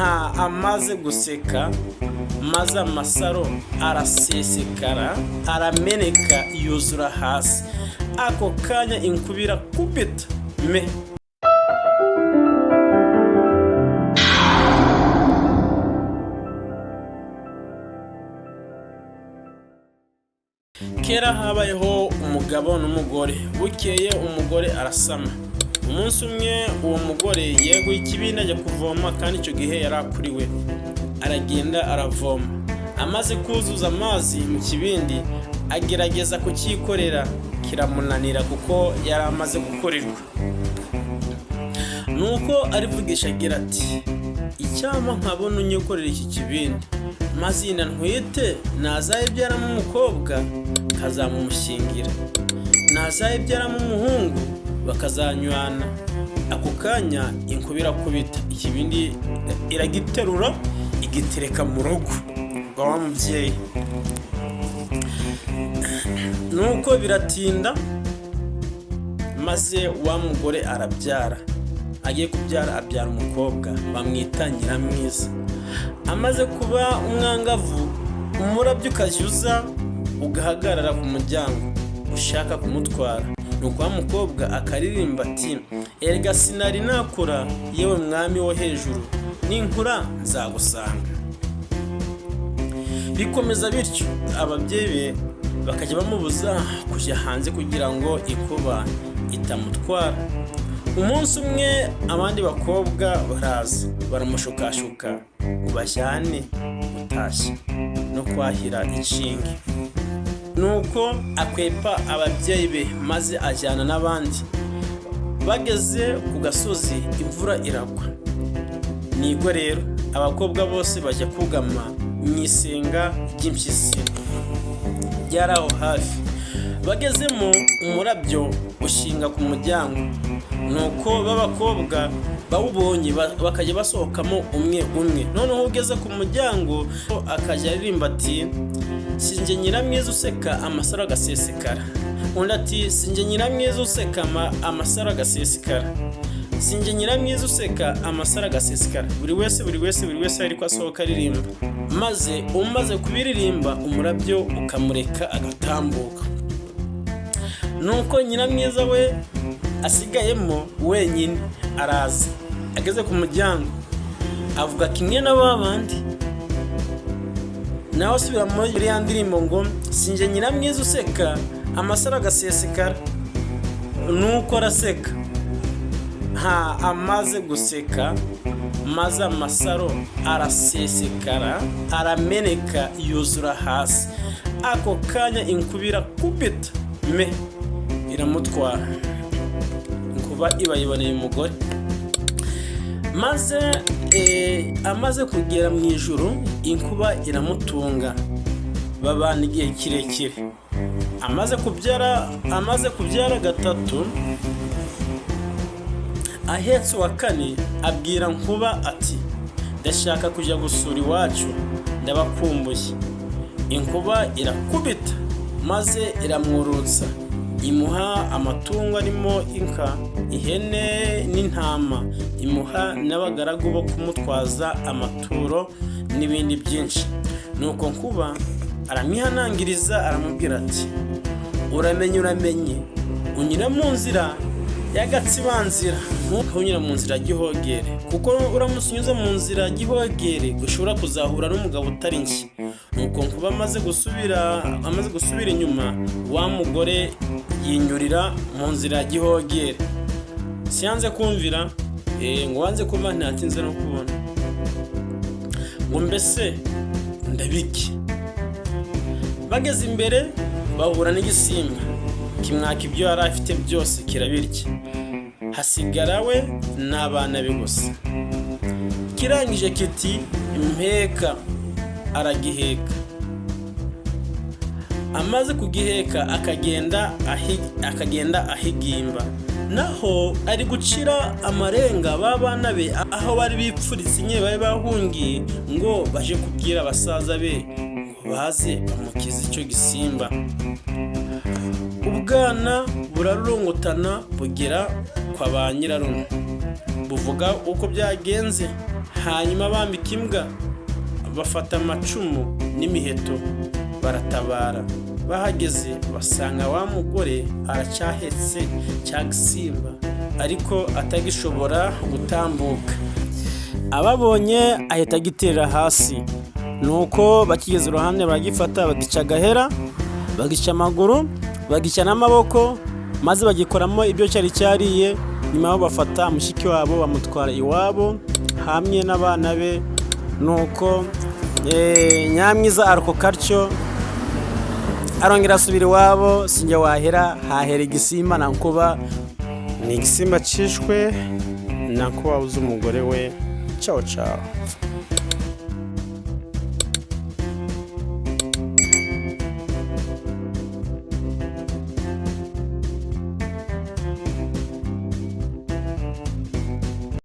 amaze guseka maze amasaro arasesekara arameneka yuzura hasi. Ako kanya inkubira kubita me. Kera habayeho umugabo n'umugore. Bukeye umugore arasama. Umunsi umwe uwo mugore yeguye ikibindi ajya kuvoma, kandi icyo gihe yarakuriwe. Aragenda aravoma. Amaze kuzuza amazi mu kibindi agerageza kucyikorera, kiramunanira kuko yari amaze gukorerwa. Nuko arivugisha agira ati, icyama nkabona unyikorera iki kibindi, maze ntwite nazayibyaramo umukobwa kazamumushingira, nazayibyaramo umuhungu bakazanywana. Ako kanya inkubira kubita ikibindi iragiterura igitereka mu rugo rwa mubyeyi. Nuko biratinda maze wa mugore arabyara. Agiye kubyara abyara umukobwa bamwita Nyiramwiza. Amaze kuba umwangavu, umurabyo ukajyuza ugahagarara ku muryango ushaka kumutwara. Nuko wa mukobwa akaririmba ati, erega sinari nakura yewe mwami wo hejuru, ninkura nzagusanga. Bikomeza bityo ababyeyi be bakajya bamubuza kujya hanze kugira ngo inkuba itamutwara. Umunsi umwe abandi bakobwa baraza baramushukashuka ngo bajyane gutashya no kwahira inshinge. Nuko akwepa ababyeyi be maze ajyana n'abandi. Bageze ku gasozi imvura iragwa. Nibwo rero abakobwa bose bajya kugama mu isenga ry'impyisi ryari aho hafi. Bagezemo umurabyo ushinga ku muryango. Nuko b'abakobwa bawubonye bakajya basohokamo umwe umwe. Noneho ugeze ku muryango akajya aririmba ati, sinjye Nyiramwiza useka amasaro agasesekara. Undi ati, sinjye Nyiramwiza useka amasaro agasesekara. Sinjye Nyiramwiza useka amasaro agasesekara. Buri wese ariko asohoka aririmba. Maze umaze kubiririmba umurabyo ukamureka agatambuka. Nuko Nyiramwiza we asigayemo wenyine araza. Ageze ku muryango avuga kimwe na babandi, nawe asubira muri ya ndirimbo ngo, sinjye Nyiramwiza useka amasaro agasesekara. Nuko araseka. Amaze guseka maze amasaro arasesekara arameneka yuzura hasi. Ako kanya inkubira kubita me iramutwara. Inkuba iba yiboneye umugore. Maze amaze kugera mu ijuru inkuba iramutunga. Babana igihe kirekire. Amaze kubyara gatatu, ahetse wa kane abwira Nkuba ati, ndashaka kujya gusura iwacu ndabakumbuye. Inkuba irakubita maze iramwurutsa. Imuha amatungo arimo inka, ihene n'intama. Imuha n'abagaragu bo kumutwaza amaturo n'ibindi byinshi. Nuko Nkuba aramwihanangiriza aramubwira ati, uramenye unyura mu nzira y'agatsibanzira, ntunyura mu nzira gihogere, kuko uramutse unyuze mu nzira gihogere ushobora kuzahura n'umugabo utari nshya. Nuko Nkuba amaze gusubira inyuma, wa mugore yinyurira mu nzira gihogere. Siyanze kumvira, ngo wanze kuba ntatinze no kubona. Ngo mbese ndabiki. Bageze imbere bahura n'igisimba, kimwaka ibyo yari afite byose kirabirya. Hasigara we n'abana be gusa. Kirangije kiti impeka, aragiheka. Amaze kugiheka akagenda ahigimba. Naho ari gucira amarenga babana be aho bari bipfuritse nye bari bahungiye ngo baje kubwira abasaza be ngo baze bamukize icyo gisimba. Ubwana burarungutana bugera kwa ba nyirarume. buvuga uko byagenze. Hanyuma bambika imbwa, bafata amacumu n'imiheto, baratabara. Bahageze basanga wa mugore aracyahetse cya gisimba ariko atagishobora gutambuka. Ababonye ahita agiterera hasi, nuko bakigeze uruhande baragifata, bagica agahera, bagica amaguru, bagica n'amaboko, maze bagikoramo ibyo cyari cyariye. Nyuma aho bafata mushiki wabo bamutwara iwabo hamwe n'abana be. Nuko Nyamwiza aroko katyo arongera asubira iwabo. Sinjye wahera hahera igisimba na nkuba, ni igisimba cishwe na nkuba uzi umugore we. Ciao ciao.